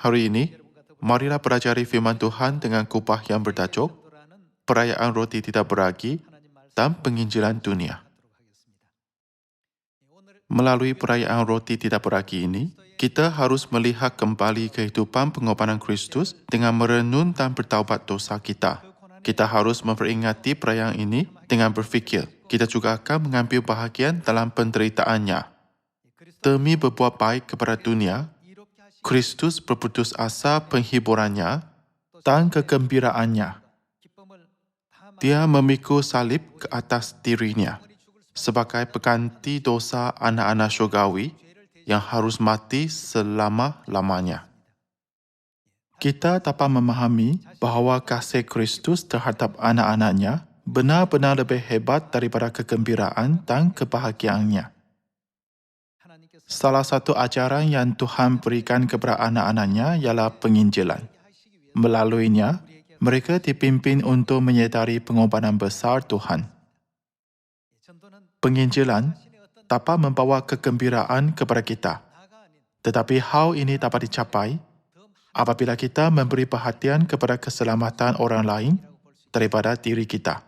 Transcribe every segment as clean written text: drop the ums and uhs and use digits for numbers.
Hari ini, marilah pelajari firman Tuhan dengan kupas yang bertajuk Perayaan Roti Tidak Beragi dan Penginjilan Dunia. Melalui perayaan Roti Tidak Beragi ini, kita harus melihat kembali kehidupan pengorbanan Kristus dengan merenung dan bertaubat dosa kita. Kita harus memperingati perayaan ini dengan berfikir. Kita juga akan mengambil bahagian dalam penderitaannya. Demi berbuat baik kepada dunia, Kristus berputus asa penghiburannya dan kegembiraannya. Dia memikul salib ke atas dirinya sebagai pengganti dosa anak-anak syurgawi yang harus mati selama-lamanya. Kita dapat memahami bahawa kasih Kristus terhadap anak-anaknya benar-benar lebih hebat daripada kegembiraan dan kebahagiaannya. Salah satu ajaran yang Tuhan berikan kepada anak-anaknya ialah penginjilan. Melaluinya, mereka dipimpin untuk menyedari pengorbanan besar Tuhan. Penginjilan dapat membawa kegembiraan kepada kita. Tetapi hal ini dapat dicapai apabila kita memberi perhatian kepada keselamatan orang lain daripada diri kita.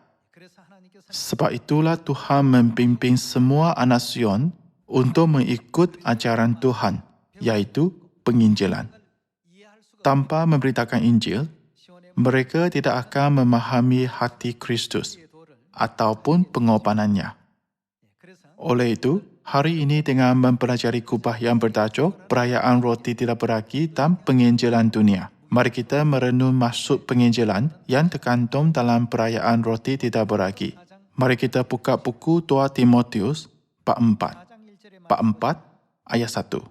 Sebab itulah Tuhan membimbing semua anak Sion untuk mengikut ajaran Tuhan, iaitu penginjilan. Tanpa memberitakan Injil, mereka tidak akan memahami hati Kristus ataupun pengorbanannya. Oleh itu, hari ini dengan mempelajari kupas yang bertajuk Perayaan Roti Tidak Beragi dan Penginjilan Dunia, mari kita merenung maksud penginjilan yang terkandung dalam Perayaan Roti Tidak Beragi. Mari kita buka buku 2 Timotius bab 4. Bab 4 ayat 1.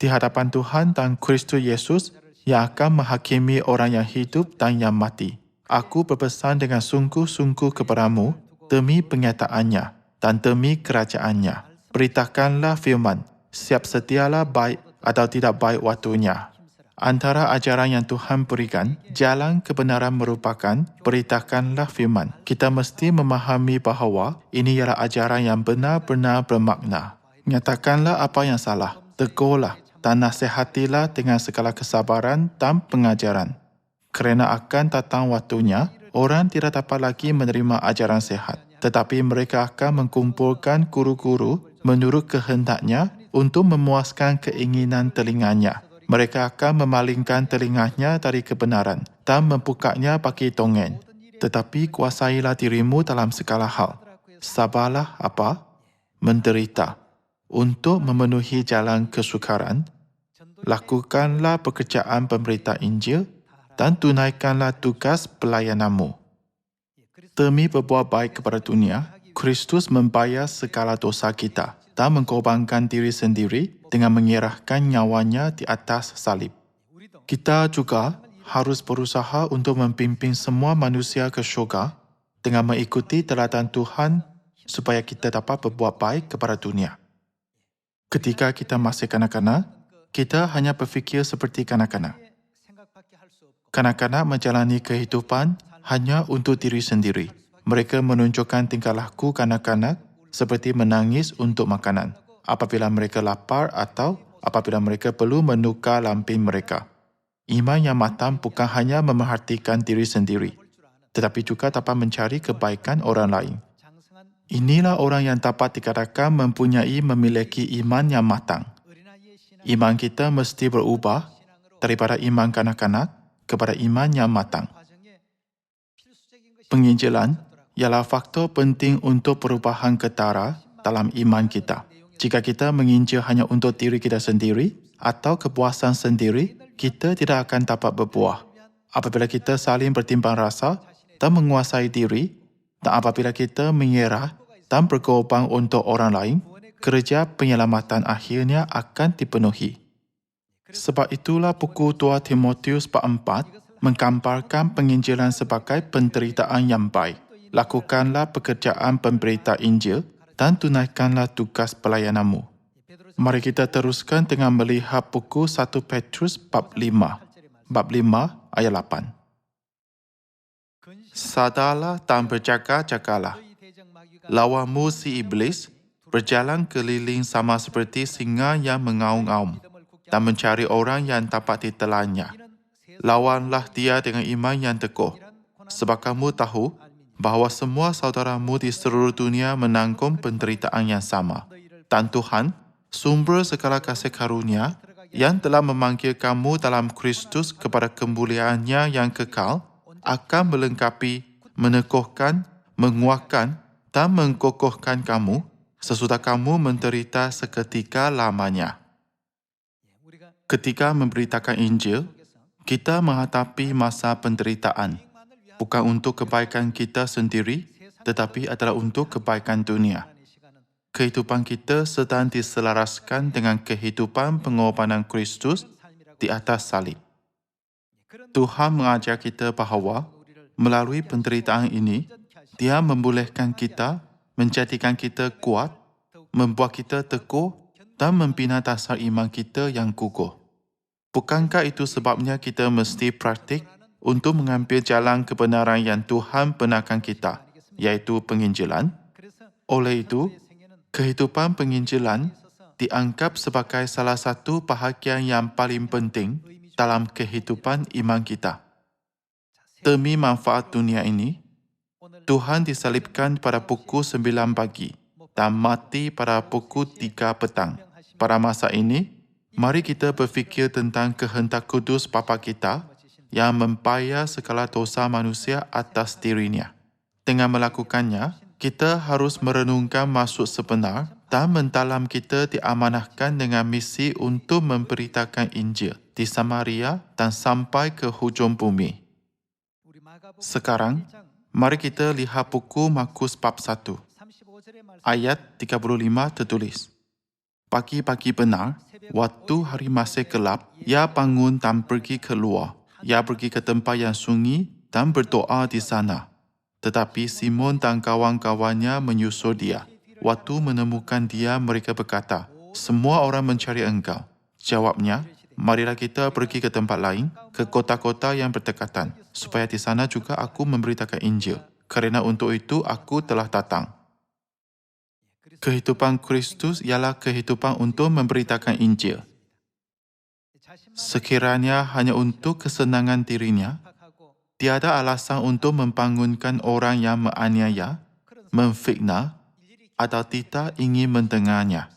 Di hadapan Tuhan dan Kristus Yesus yang akan menghakimi orang yang hidup dan yang mati, aku berpesan dengan sungguh-sungguh kepadamu demi penyataannya dan demi kerajaannya. Beritakanlah firman, siap sedialah baik atau tidak baik waktunya. Antara ajaran yang Tuhan berikan, jalan kebenaran merupakan beritakanlah firman. Kita mesti memahami bahawa ini ialah ajaran yang benar-benar bermakna. Nyatakanlah apa yang salah, tegurlah dan nasihatilah dengan segala kesabaran dan pengajaran. Kerana akan datang waktunya, orang tidak dapat lagi menerima ajaran sehat, tetapi mereka akan mengumpulkan guru-guru menurut kehendaknya untuk memuaskan keinginan telinganya. Mereka akan memalingkan telinganya dari kebenaran dan membukanya bagi dongeng. Tetapi kuasailah dirimu dalam segala hal. Sabarlah apa? Menderita. Untuk memenuhi jalan kesukaran, lakukanlah pekerjaan pemberita Injil dan tunaikanlah tugas pelayananmu. Demi berbuat baik kepada dunia, Kristus membayar segala dosa kita dan mengorbankan diri sendiri dengan menyerahkan nyawanya di atas salib. Kita juga harus berusaha untuk membimbing semua manusia ke syurga dengan mengikuti teladan Tuhan supaya kita dapat berbuat baik kepada dunia. Ketika kita masih kanak-kanak, kita hanya berfikir seperti kanak-kanak. Kanak-kanak menjalani kehidupan hanya untuk diri sendiri. Mereka menunjukkan tingkah laku kanak-kanak seperti menangis untuk makanan, apabila mereka lapar atau apabila mereka perlu menukar lampin mereka. Iman yang matang bukan hanya memerhatikan diri sendiri, tetapi juga dapat mencari kebaikan orang lain. Inilah orang yang dapat dikatakan memiliki iman yang matang. Iman kita mesti berubah daripada iman kanak-kanak kepada iman yang matang. Penginjilan ialah faktor penting untuk perubahan ketara dalam iman kita. Jika kita menginjil hanya untuk diri kita sendiri atau kepuasan sendiri, kita tidak akan dapat berbuah. Apabila kita saling bertimbang rasa dan menguasai diri, dan apabila kita menyerah dan berkorban untuk orang lain, kerja penyelamatan akhirnya akan dipenuhi. Sebab itulah buku 2 Timotius bab 4 menggambarkan penginjilan sebagai penderitaan yang baik. Lakukanlah pekerjaan pemberita Injil dan tunaikanlah tugas pelayananmu. Mari kita teruskan dengan melihat buku 1 Petrus bab 5. Bab 5 ayat 8. Sadarlah dan berjaga-jagalah. Lawanmu si iblis berjalan keliling sama seperti singa yang mengaum-ngaum, dan mencari orang yang dapat ditelannya. Lawanlah dia dengan iman yang teguh, sebab kamu tahu bahawa semua saudaramu di seluruh dunia menanggung penderitaan yang sama. Dan Tuhan, sumber segala kasih karunia, yang telah memanggil kamu dalam Kristus kepada kemuliaannya yang kekal, akan melengkapi, meneguhkan, menguatkan dan mengokohkan kamu sesudah kamu menderita seketika lamanya. Ketika memberitakan Injil, kita menghadapi masa penderitaan, bukan untuk kebaikan kita sendiri, tetapi adalah untuk kebaikan dunia. Kehidupan kita sedang diselaraskan dengan kehidupan pengorbanan Kristus di atas salib. Tuhan mengajar kita bahawa melalui penderitaan ini, Dia membolehkan kita, menjadikan kita kuat, membuat kita teguh dan membina dasar iman kita yang kukuh. Bukankah itu sebabnya kita mesti praktik untuk mengambil jalan kebenaran yang Tuhan benarkan kita, iaitu penginjilan? Oleh itu, kehidupan penginjilan dianggap sebagai salah satu bahagian yang paling penting dalam kehidupan iman kita. Demi manfaat dunia ini, Tuhan disalibkan pada pukul 9 pagi dan mati pada pukul 3 petang. Pada masa ini, mari kita berfikir tentang kehendak kudus Bapa kita yang membayar segala dosa manusia atas dirinya. Dengan melakukannya, kita harus merenungkan maksud sebenar dan mendalam kita diamanahkan dengan misi untuk memberitakan Injil di Samaria dan sampai ke hujung bumi. Sekarang, mari kita lihat buku Markus bab 1. Ayat 35 tertulis, "Pagi-pagi benar, waktu hari masih gelap, ia bangun dan pergi keluar. Ia pergi ke tempat yang sunyi dan berdoa di sana. Tetapi Simon dan kawan-kawannya menyusul dia. Waktu menemukan dia, mereka berkata, 'Semua orang mencari engkau.' Jawabnya, 'Marilah kita pergi ke tempat lain, ke kota-kota yang berdekatan, supaya di sana juga aku memberitakan Injil, kerana untuk itu aku telah datang.'" Kehidupan Kristus ialah kehidupan untuk memberitakan Injil. Sekiranya hanya untuk kesenangan dirinya, tiada alasan untuk membangunkan orang yang menganiaya, memfitnah, atau tidak ingin mendengarnya.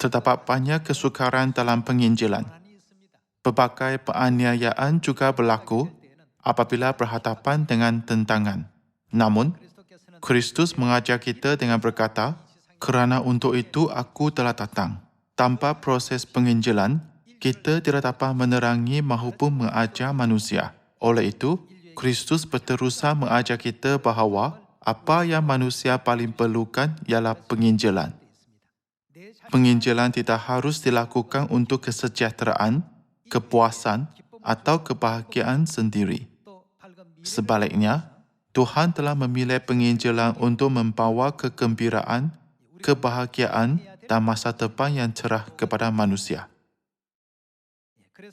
Terdapat banyak kesukaran dalam penginjilan. Berbagai penganiayaan juga berlaku apabila berhadapan dengan tentangan. Namun, Kristus mengajar kita dengan berkata, "Kerana untuk itu aku telah datang." Tanpa proses penginjilan, kita tidak dapat menerangi maupun mengajar manusia. Oleh itu, Kristus berterusan mengajar kita bahawa apa yang manusia paling perlukan ialah penginjilan. Penginjilan tidak harus dilakukan untuk kesejahteraan, kepuasan, atau kebahagiaan sendiri. Sebaliknya, Tuhan telah memilih penginjilan untuk membawa kegembiraan, kebahagiaan, dan masa depan yang cerah kepada manusia.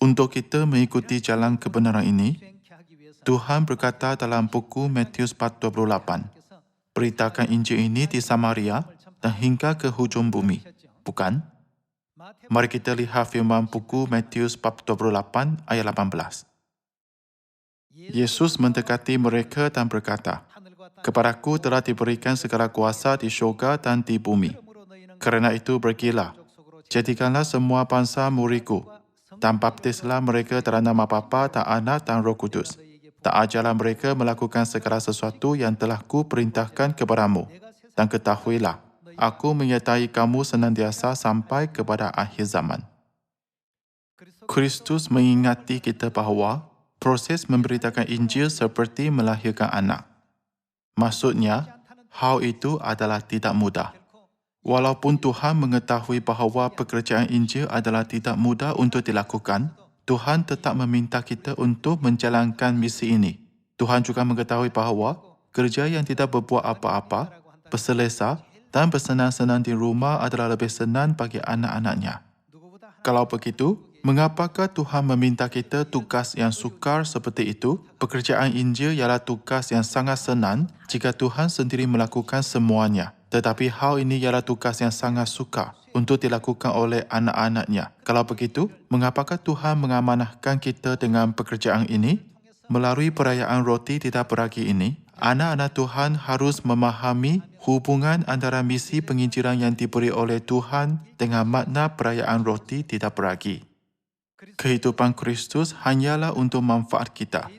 Untuk kita mengikuti jalan kebenaran ini, Tuhan berkata dalam buku Matius 4:28, "Beritakan Injil ini di Samaria dan hingga ke hujung bumi." Bukan? Mari kita lihat firman buku Matius 4:28 ayat 18. Yesus mendekati mereka dan berkata, "Kepadaku telah diberikan segala kuasa di syurga dan di bumi. Kerana itu pergilah, jadikanlah semua bangsa muridku, dan baptislah mereka dalam nama Bapa dan Anak dan Roh Kudus. Dan ajarlah mereka melakukan segala sesuatu yang telah kuperintahkan kepadamu. Dan ketahuilah, aku menyertai kamu senantiasa sampai kepada akhir zaman." Kristus mengingati kita bahawa proses memberitakan Injil seperti melahirkan anak. Maksudnya, hal itu adalah tidak mudah. Walaupun Tuhan mengetahui bahawa pekerjaan Injil adalah tidak mudah untuk dilakukan, Tuhan tetap meminta kita untuk menjalankan misi ini. Tuhan juga mengetahui bahawa kerja yang tidak berbuat apa-apa, berselesa dan bersenang-senang di rumah adalah lebih senang bagi anak-anaknya. Kalau begitu, mengapakah Tuhan meminta kita tugas yang sukar seperti itu? Pekerjaan Injil ialah tugas yang sangat senang jika Tuhan sendiri melakukan semuanya. Tetapi hal ini ialah tugas yang sangat sukar untuk dilakukan oleh anak-anaknya. Kalau begitu, mengapakah Tuhan mengamanahkan kita dengan pekerjaan ini? Melalui perayaan roti tidak beragi ini, anak-anak Tuhan harus memahami hubungan antara misi penginjilan yang diberi oleh Tuhan dengan makna perayaan roti tidak beragi. Kehidupan Kristus hanyalah untuk manfaat kita.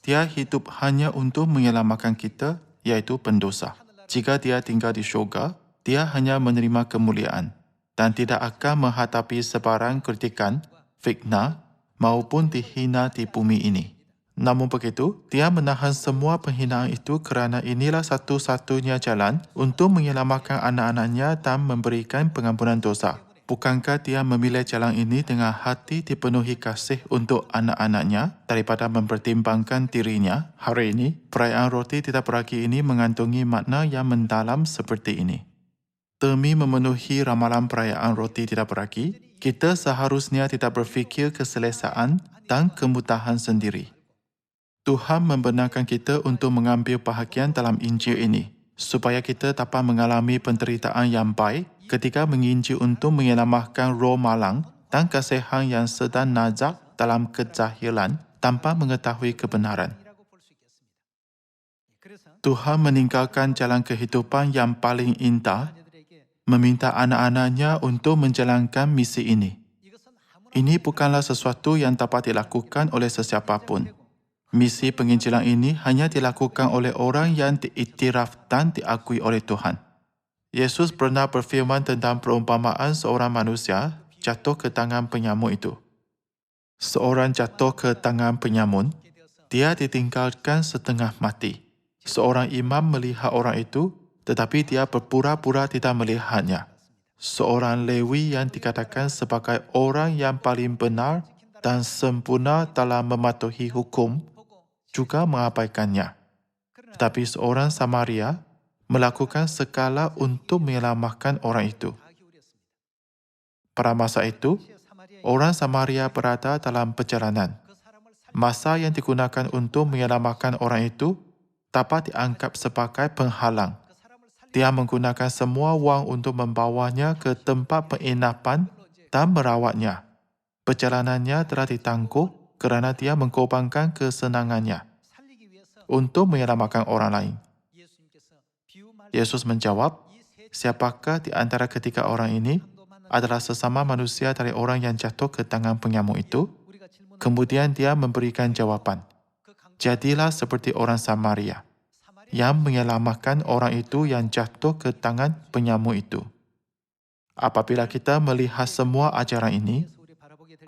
Dia hidup hanya untuk menyelamatkan kita, iaitu pendosa. Jika dia tinggal di syurga, dia hanya menerima kemuliaan dan tidak akan menghadapi sebarang kritikan, fitnah maupun dihina di bumi ini. Namun begitu, dia menahan semua penghinaan itu kerana inilah satu-satunya jalan untuk menyelamatkan anak-anaknya dan memberikan pengampunan dosa. Bukankah dia memilih jalan ini dengan hati dipenuhi kasih untuk anak-anaknya daripada mempertimbangkan dirinya? Hari ini, perayaan roti tidak beragi ini mengandungi makna yang mendalam seperti ini. Demi memenuhi ramalan perayaan roti tidak beragi, kita seharusnya tidak berfikir keselesaan dan kemudahan sendiri. Tuhan membenarkan kita untuk mengambil bahagian dalam Injil ini, supaya kita dapat mengalami penderitaan yang baik ketika menginjil untuk menyelamatkan roh malang dan kasihan yang sedang nazak dalam kejahilan tanpa mengetahui kebenaran. Tuhan meninggalkan jalan kehidupan yang paling indah, meminta anak-anaknya untuk menjalankan misi ini. Ini bukanlah sesuatu yang dapat dilakukan oleh sesiapa pun. Misi penginjilan ini hanya dilakukan oleh orang yang diiktiraf dan diakui oleh Tuhan. Yesus pernah berfirman tentang perumpamaan seorang manusia jatuh ke tangan penyamun itu. Seorang jatuh ke tangan penyamun, dia ditinggalkan setengah mati. Seorang imam melihat orang itu, tetapi dia berpura-pura tidak melihatnya. Seorang Lewi yang dikatakan sebagai orang yang paling benar dan sempurna dalam mematuhi hukum, juga mengabaikannya. Tetapi seorang Samaria melakukan segala untuk menyelamatkan orang itu. Pada masa itu, orang Samaria berada dalam perjalanan. Masa yang digunakan untuk menyelamatkan orang itu dapat dianggap sebagai penghalang. Dia menggunakan semua wang untuk membawanya ke tempat penginapan dan merawatnya. Perjalanannya telah ditangguh kerana dia mengorbankan kesenangannya untuk menyelamatkan orang lain. Yesus menjawab, siapakah di antara ketiga orang ini adalah sesama manusia dari orang yang jatuh ke tangan penyamun itu? Kemudian dia memberikan jawapan, jadilah seperti orang Samaria yang menyelamatkan orang itu yang jatuh ke tangan penyamun itu. Apabila kita melihat semua ajaran ini,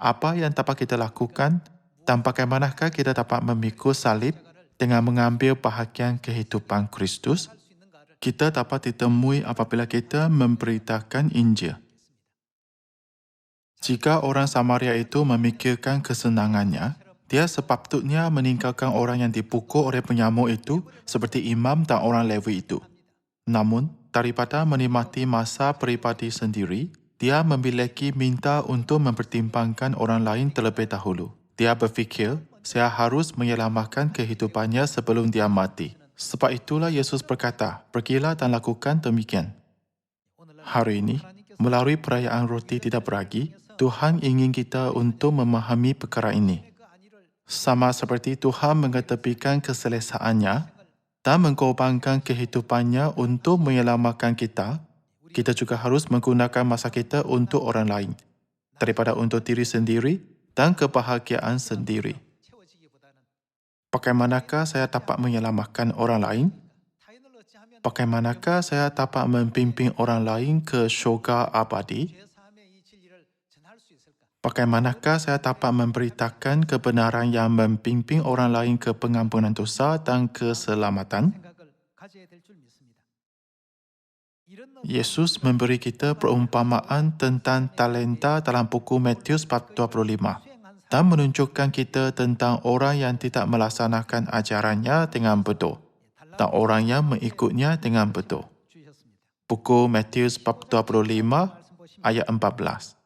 apa yang dapat kita lakukan dan bagaimanakah kita dapat memikul salib dengan mengambil bahagian kehidupan Kristus? Kita dapat ditemui apabila kita memberitakan Injil. Jika orang Samaria itu memikirkan kesenangannya, dia sepatutnya meninggalkan orang yang dipukul oleh penyamun itu seperti imam dan orang Lewi itu. Namun, daripada menikmati masa peribadi sendiri, dia memiliki minta untuk mempertimbangkan orang lain terlebih dahulu. Dia berfikir, saya harus menyelamatkan kehidupannya sebelum dia mati. Sebab itulah Yesus berkata, pergilah dan lakukan demikian. Hari ini, melalui perayaan roti tidak beragi, Tuhan ingin kita untuk memahami perkara ini. Sama seperti Tuhan mengetepikan keselesaannya dan mengorbankan kehidupannya untuk menyelamatkan kita, kita juga harus menggunakan masa kita untuk orang lain, daripada untuk diri sendiri dan kebahagiaan sendiri. Bagaimanakah saya dapat menyelamatkan orang lain? Bagaimanakah saya dapat membimbing orang lain ke syurga abadi? Bagaimanakah saya dapat memberitakan kebenaran yang membimbing orang lain ke pengampunan dosa dan keselamatan? Yesus memberi kita perumpamaan tentang talenta dalam buku Matius bab 25 dan menunjukkan kita tentang orang yang tidak melaksanakan ajarannya dengan betul dan orang yang mengikutnya dengan betul. Buku Matius bab 25 ayat 14.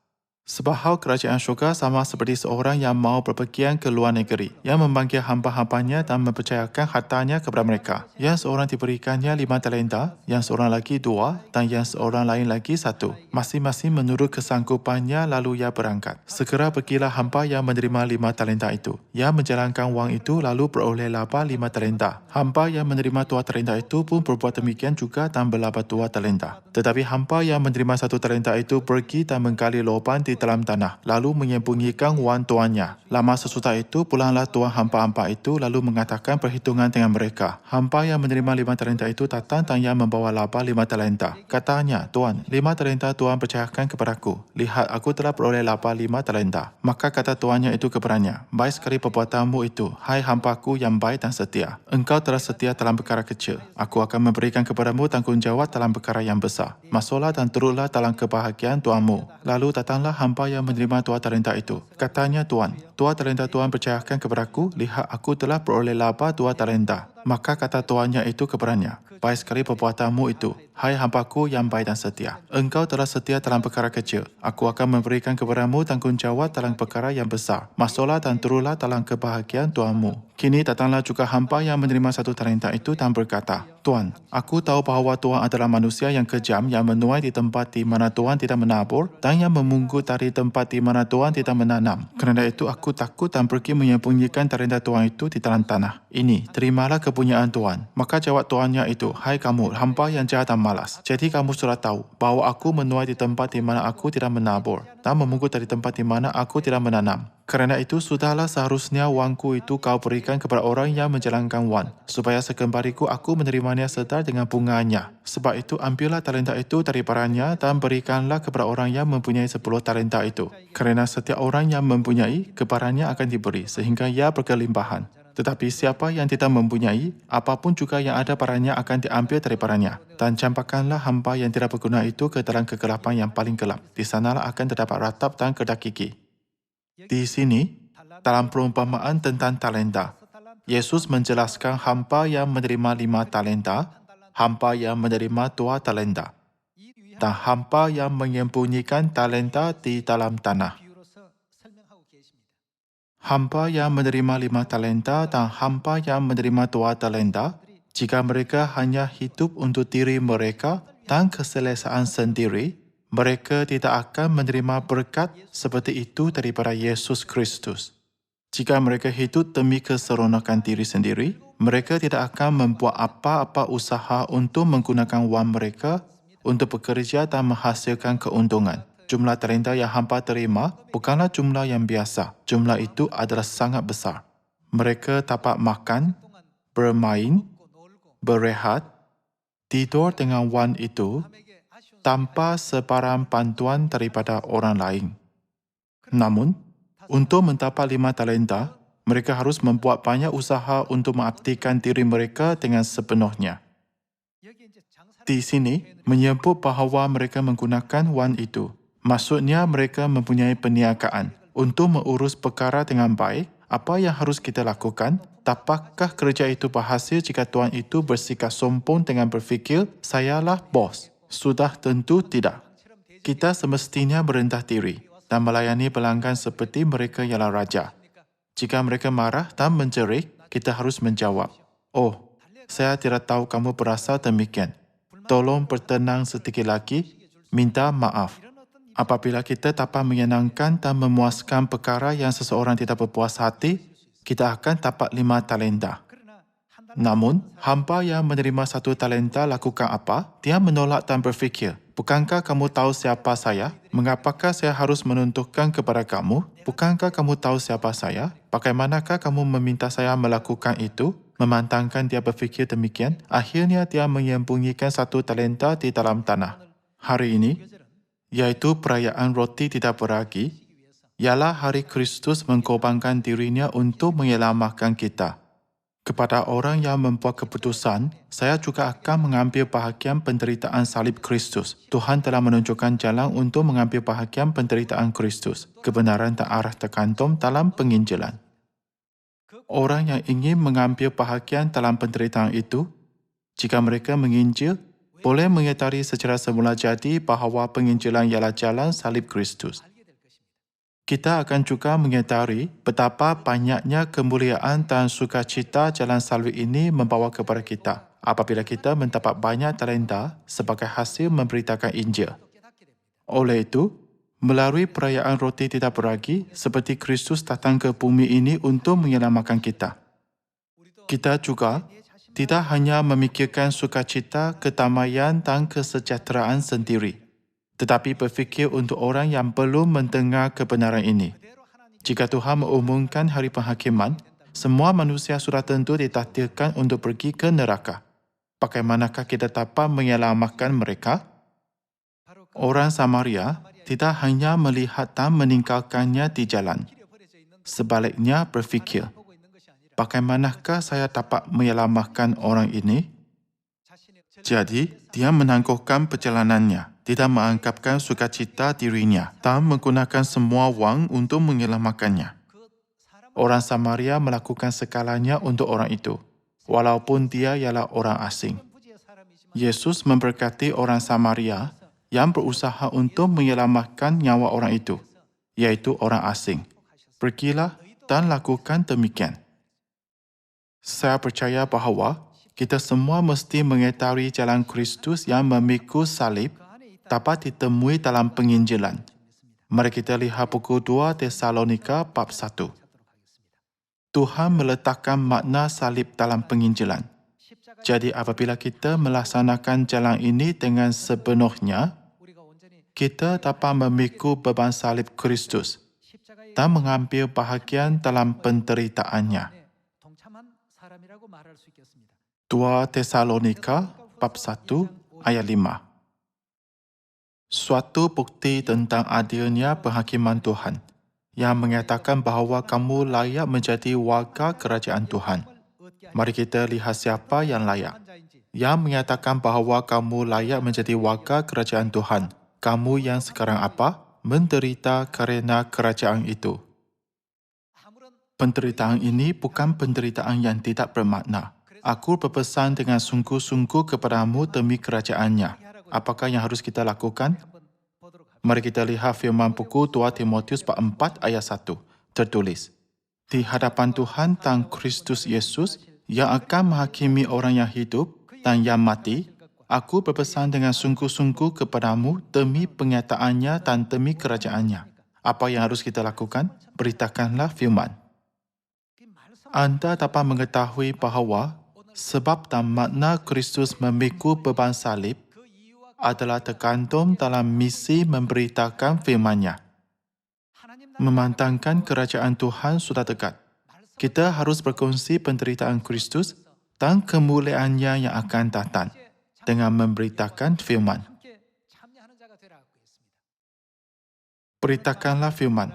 Sebab hal kerajaan syurga sama seperti seorang yang mau berpergian ke luar negeri, yang memanggil hamba-hambanya dan mempercayakan hartanya kepada mereka. Yang seorang diberikannya 5 talenta, yang seorang lagi 2, dan yang seorang lain lagi 1. Masing-masing menurut kesanggupannya lalu ia berangkat. Segera pergilah hamba yang menerima 5 talenta itu. Ia menjalankan wang itu lalu beroleh laba 5 talenta. Hamba yang menerima 2 talenta itu pun berbuat demikian juga dan berlaba 2 talenta. Tetapi hamba yang menerima 1 talenta itu pergi dan menggali lubang di dalam tanah, lalu menyembunyikan wang tuannya. Lama sesudah itu, pulanglah tuan hamba-hamba itu lalu mengatakan perhitungan dengan mereka. Hamba yang menerima 5 talenta itu datang dan ia membawa laba 5 talenta. Katanya, Tuan, 5 talenta Tuan percayakan kepadaku. Lihat, aku telah beroleh laba 5 talenta. Maka kata tuannya itu kepadanya, baik sekali perbuatanmu itu, hai hambaku yang baik dan setia. Engkau telah setia dalam perkara kecil. Aku akan memberikan kepadamu tanggungjawab dalam perkara yang besar. Masuklah dan turutlah dalam kebahagiaan tuanmu. Lalu datanglah hamba yang menerima 2 talenta itu. Katanya, Tuan, 2 talenta Tuan percayakan kepadaku, lihat aku telah beroleh laba 2 talenta. Maka kata tuannya itu kepadanya, baik sekali perbuatanmu itu, hai hambaku yang baik dan setia. Engkau telah setia dalam perkara kecil. Aku akan memberikan kepadamu tanggungjawab dalam perkara yang besar. Masuklah dan turutlah dalam kebahagiaan tuanmu. Kini datanglah juga hamba yang menerima 1 talenta itu dan berkata, Tuan, aku tahu bahawa Tuan adalah manusia yang kejam yang menuai di tempat di mana Tuan tidak menabur dan yang memungut dari tempat di mana Tuan tidak menanam. Kerana itu aku takut dan pergi menyembunyikan talenta Tuan itu di dalam tanah. Ini, terimalah kepunyaan Tuan. Maka jawab tuannya itu, hai kamu, hamba yang jahat dan malas. Jadi kamu sudah tahu bahawa aku menuai di tempat di mana aku tidak menabur dan memungut dari tempat di mana aku tidak menanam. Kerana itu, sudahlah seharusnya wangku itu kau berikan kepada orang yang menjalankan wang, supaya sekembaliku aku menerimanya serta dengan bunganya. Sebab itu, ambillah talenta itu daripadanya dan berikanlah kepada orang yang mempunyai 10 talenta itu. Kerana setiap orang yang mempunyai, kepadanya akan diberi, sehingga ia berkelimpahan. Tetapi siapa yang tidak mempunyai, apapun juga yang ada padanya akan diambil daripadanya. Dan campakkanlah hamba yang tidak berguna itu ke dalam kegelapan yang paling gelap. Di sanalah akan terdapat ratap dan kedak gigi. Di sini, dalam perumpamaan tentang talenta, Yesus menjelaskan hamba yang menerima 5 talenta, hamba yang menerima 2 talenta, dan hamba yang menyembunyikan talenta di dalam tanah. Hamba yang menerima 5 talenta dan hamba yang menerima 2 talenta, jika mereka hanya hidup untuk diri mereka dan keselesaan sendiri, mereka tidak akan menerima berkat seperti itu daripada Yesus Kristus. Jika mereka hidup demi keseronokan diri sendiri, mereka tidak akan membuat apa-apa usaha untuk menggunakan wang mereka untuk bekerja dan menghasilkan keuntungan. Jumlah talenta yang hamba terima bukanlah jumlah yang biasa. Jumlah itu adalah sangat besar. Mereka dapat makan, bermain, berehat, tidur dengan wang itu tanpa sebarang bantuan daripada orang lain. Namun, untuk mendapat 5 talenta, mereka harus membuat banyak usaha untuk mengabdikan diri mereka dengan sepenuhnya. Di sini, menyebut bahawa mereka menggunakan wang itu. Maksudnya mereka mempunyai perniagaan. Untuk mengurus perkara dengan baik, apa yang harus kita lakukan? Dapatkah kerja itu berhasil jika tuan itu bersikap sombong dengan berfikir, sayalah bos? Sudah tentu tidak. Kita semestinya merendah diri dan melayani pelanggan seperti mereka ialah raja. Jika mereka marah dan menjerit, kita harus menjawab, oh, saya tidak tahu kamu berasa demikian. Tolong bertenang sedikit lagi, minta maaf. Apabila kita dapat menyenangkan dan memuaskan perkara yang seseorang tidak berpuas hati, kita akan dapat 5 talenta. Namun, hamba yang menerima 1 talenta lakukan apa? Dia menolak dan berfikir, bukankah kamu tahu siapa saya? Mengapakah saya harus menunjukkan kepada kamu? Bukankah kamu tahu siapa saya? Bagaimanakah kamu meminta saya melakukan itu? Memantangkan dia berfikir demikian, akhirnya dia menyembunyikan 1 talenta di dalam tanah. Hari ini, yaitu perayaan roti tidak beragi, ialah hari Kristus mengkorbankan dirinya untuk menyelamatkan kita. Kepada orang yang membuat keputusan, saya juga akan mengambil bahagian penderitaan salib Kristus. Tuhan telah menunjukkan jalan untuk mengambil bahagian penderitaan Kristus. Kebenaran dan arah terkantum dalam penginjilan. Orang yang ingin mengambil bahagian dalam penderitaan itu, jika mereka menginjil, boleh mengetahui secara semula jadi bahawa penginjilan ialah jalan salib Kristus. Kita akan juga mengetahui betapa banyaknya kemuliaan dan sukacita jalan salib ini membawa kepada kita apabila kita mendapat banyak talenta sebagai hasil memberitakan Injil. Oleh itu, melalui perayaan roti tidak beragi, seperti Kristus datang ke bumi ini untuk menyelamatkan kita. Kita juga tidak hanya memikirkan sukacita, kedamaian dan kesejahteraan sendiri, tetapi berfikir untuk orang yang belum mendengar kebenaran ini. Jika Tuhan mengumumkan hari penghakiman, semua manusia sudah tentu ditakdirkan untuk pergi ke neraka. Bagaimanakah kita dapat menyelamatkan mereka? Orang Samaria tidak hanya melihat dan meninggalkannya di jalan. Sebaliknya berfikir, bagaimanakah saya dapat menyelamatkan orang ini? Jadi, dia menangguhkan perjalanannya, tidak menganggapkan sukacita dirinya, dan menggunakan semua wang untuk menyelamatkannya. Orang Samaria melakukan segalanya untuk orang itu, walaupun dia ialah orang asing. Yesus memberkati orang Samaria yang berusaha untuk menyelamatkan nyawa orang itu, yaitu orang asing. Pergilah dan lakukan demikian. Saya percaya bahawa kita semua mesti mengetahui jalan Kristus yang memikul salib dapat ditemui dalam penginjilan. Mari kita lihat buku 2 Tesalonika bab 1. Tuhan meletakkan makna salib dalam penginjilan. Jadi apabila kita melaksanakan jalan ini dengan sepenuhnya, kita dapat memikul beban salib Kristus dan mengambil bahagian dalam penderitaannya. 2 Tesalonika bab 1 ayat 5. Suatu bukti tentang adilnya penghakiman Tuhan yang mengatakan bahawa kamu layak menjadi warga kerajaan Tuhan. Mari kita lihat siapa yang layak. Yang menyatakan bahawa kamu layak menjadi warga kerajaan Tuhan. Kamu yang sekarang apa? Menderita kerana kerajaan itu. Penderitaan ini bukan penderitaan yang tidak bermakna. Aku berpesan dengan sungguh-sungguh kepadamu demi kerajaannya. Apakah yang harus kita lakukan? Mari kita lihat firman buku 2 Timotius bab 4 ayat 1. Tertulis, di hadapan Tuhan dan Kristus Yesus yang akan menghakimi orang yang hidup dan yang mati, aku berpesan dengan sungguh-sungguh kepadamu demi penyataannya dan demi kerajaannya. Apa yang harus kita lakukan? Beritakanlah firman. Anda dapat mengetahui bahawa sebab dan makna Kristus memikul beban salib adalah tergantung dalam misi memberitakan firman-Nya. Memandangkan kerajaan Tuhan sudah dekat. Kita harus berkongsi penderitaan Kristus dan kemuliaannya yang akan datang dengan memberitakan firman. Beritakanlah firman.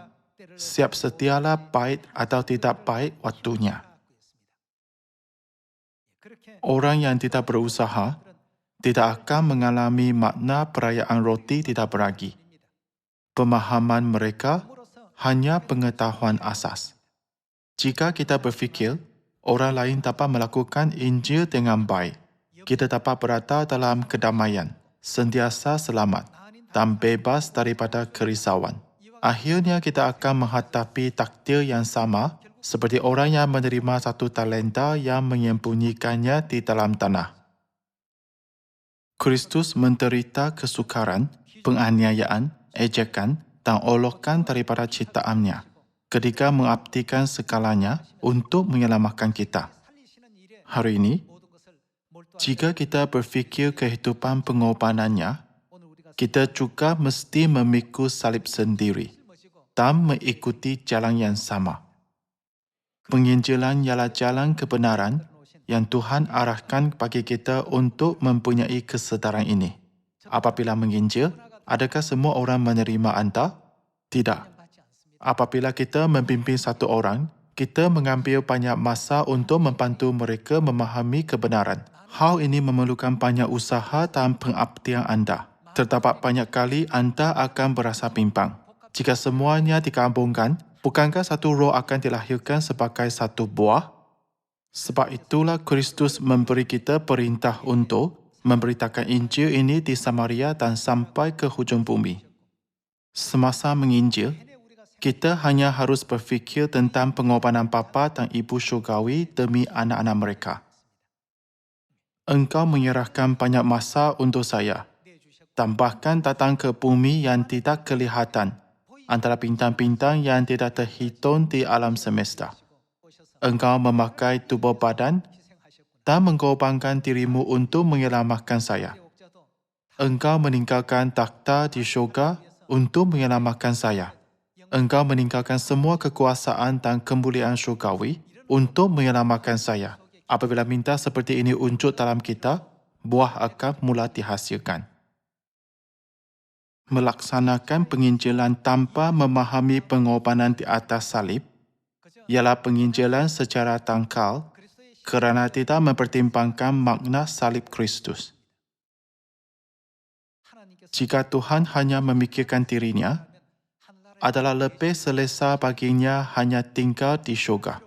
Siap setialah baik atau tidak baik waktunya. Orang yang tidak berusaha tidak akan mengalami makna perayaan roti tidak beragi. Pemahaman mereka hanya pengetahuan asas. Jika kita berfikir, orang lain dapat melakukan Injil dengan baik, kita dapat berada dalam kedamaian, sentiasa selamat, dan bebas daripada kerisauan. Akhirnya kita akan menghadapi takdir yang sama seperti orang yang menerima satu talenta yang menyembunyikannya di dalam tanah. Kristus menderita kesukaran, penganiayaan, ejekan, dan olokan daripada ciptaannya ketika mengabdikan segalanya untuk menyelamatkan kita. Hari ini, jika kita berfikir kehidupan pengorbanannya, kita juga mesti memikul salib sendiri dan mengikuti jalan yang sama. Penginjilan ialah jalan kebenaran yang Tuhan arahkan bagi kita untuk mempunyai kesedaran ini. Apabila menginjil, adakah semua orang menerima Anda? Tidak. Apabila kita membimbing satu orang, kita mengambil banyak masa untuk membantu mereka memahami kebenaran. Hal ini memerlukan banyak usaha dan pengabdian Anda. Terdapat banyak kali Anda akan berasa bimbang. Jika semuanya digabungkan, bukankah satu roh akan dilahirkan sebagai satu buah? Sebab itulah Kristus memberi kita perintah untuk memberitakan Injil ini di Samaria dan sampai ke hujung bumi. Semasa menginjil, Kita hanya harus berfikir tentang pengorbanan bapa dan ibu syurgawi demi anak-anak mereka. Engkau menyerahkan banyak masa untuk saya, dan bahkan datang ke bumi yang tidak kelihatan, antara bintang-bintang yang tidak terhitung di alam semesta. Engkau memakai tubuh badan dan mengorbankan dirimu untuk menyelamatkan saya. Engkau meninggalkan takhta di syurga untuk menyelamatkan saya. Engkau meninggalkan semua kekuasaan dan kemuliaan syurgawi untuk menyelamatkan saya. Apabila minta seperti ini unjuk dalam kita, buah akan mula dihasilkan. Melaksanakan penginjilan tanpa memahami pengorbanan di atas salib ialah penginjilan secara dangkal kerana tidak mempertimbangkan makna salib Kristus. Jika Tuhan hanya memikirkan dirinya, adalah lebih selesa baginya hanya tinggal di syurga.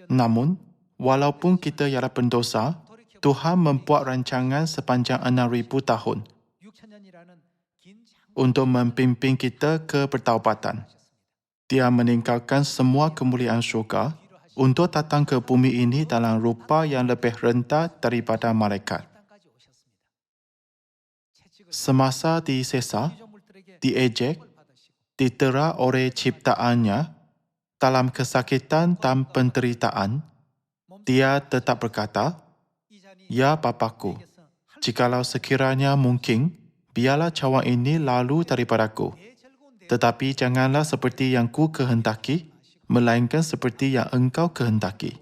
Namun, walaupun kita ialah pendosa, Tuhan membuat rancangan sepanjang 6,000 tahun untuk membimbing kita ke pertaubatan. Dia meninggalkan semua kemuliaan syurga untuk datang ke bumi ini dalam rupa yang lebih rendah daripada malaikat. Semasa disesa, diejek, didera oleh ciptaannya, dalam kesakitan dan penderitaan, dia tetap berkata, "Ya Bapa-Ku, jikalau sekiranya mungkin, biarlah cawan ini lalu daripadaku. Tetapi janganlah seperti yang ku kehendaki, melainkan seperti yang Engkau kehendaki."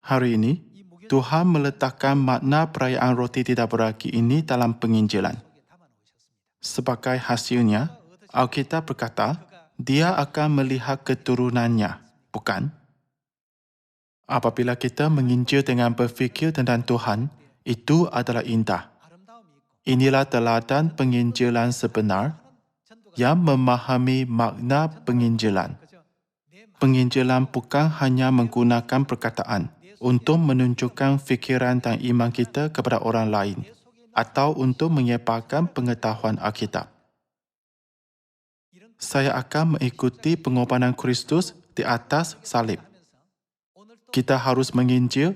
Hari ini, Tuhan meletakkan makna perayaan roti tidak beragi ini dalam penginjilan. Sebagai hasilnya, Alkitab berkata, dia akan melihat keturunannya, bukan? Apabila kita menginjil dengan berfikir tentang Tuhan, itu adalah indah. Inilah teladan penginjilan sebenar yang memahami makna penginjilan. Penginjilan bukan hanya menggunakan perkataan untuk menunjukkan fikiran dan iman kita kepada orang lain atau untuk menyebarkan pengetahuan Alkitab. Saya akan mengikuti pengorbanan Kristus di atas salib. Kita harus menginjil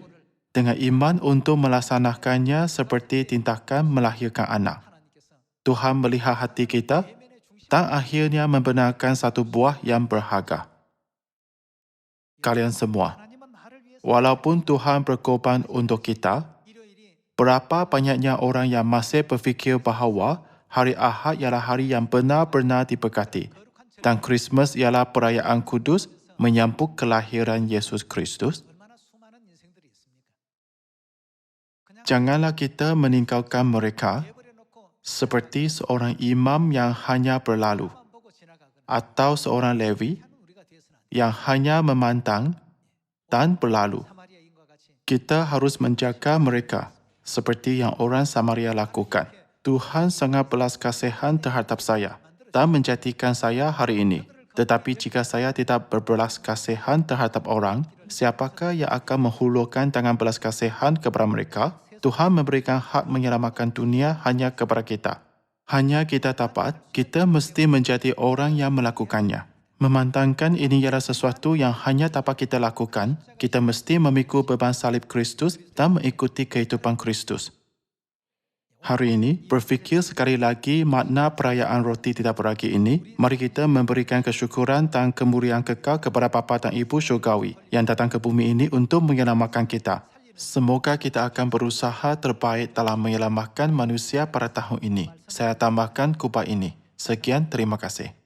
dengan iman untuk melaksanakannya seperti tindakan melahirkan anak. Tuhan melihat hati kita dan akhirnya membenarkan satu buah yang berharga. Kalian semua, walaupun Tuhan berkorban untuk kita, berapa banyaknya orang yang masih berfikir bahawa hari Ahad ialah hari yang benar-benar diberkati dan Christmas ialah perayaan kudus menyambut kelahiran Yesus Kristus? Janganlah kita meninggalkan mereka seperti seorang imam yang hanya berlalu atau seorang Levi yang hanya memandang dan berlalu. Kita harus menjaga mereka seperti yang orang Samaria lakukan. Tuhan sangat belas kasihan terhadap saya dan menjadikan saya hari ini. Tetapi jika saya tidak berbelas kasihan terhadap orang, siapakah yang akan menghulurkan tangan belas kasihan kepada mereka? Tuhan memberikan hak menyelamatkan dunia hanya kepada kita. Hanya kita dapat, kita mesti menjadi orang yang melakukannya. Memandangkan ini ialah sesuatu yang hanya dapat kita lakukan, kita mesti memikul beban salib Kristus dan mengikuti kehidupan Kristus. Hari ini, berfikir sekali lagi makna perayaan roti tidak beragi ini, mari kita memberikan kesyukuran dan kemuliaan kekal kepada Bapa dan Ibu Syurgawi yang datang ke bumi ini untuk menyelamatkan kita. Semoga kita akan berusaha terbaik dalam menyelamatkan manusia pada tahun ini. Saya tambahkan kubah ini. Sekian, terima kasih.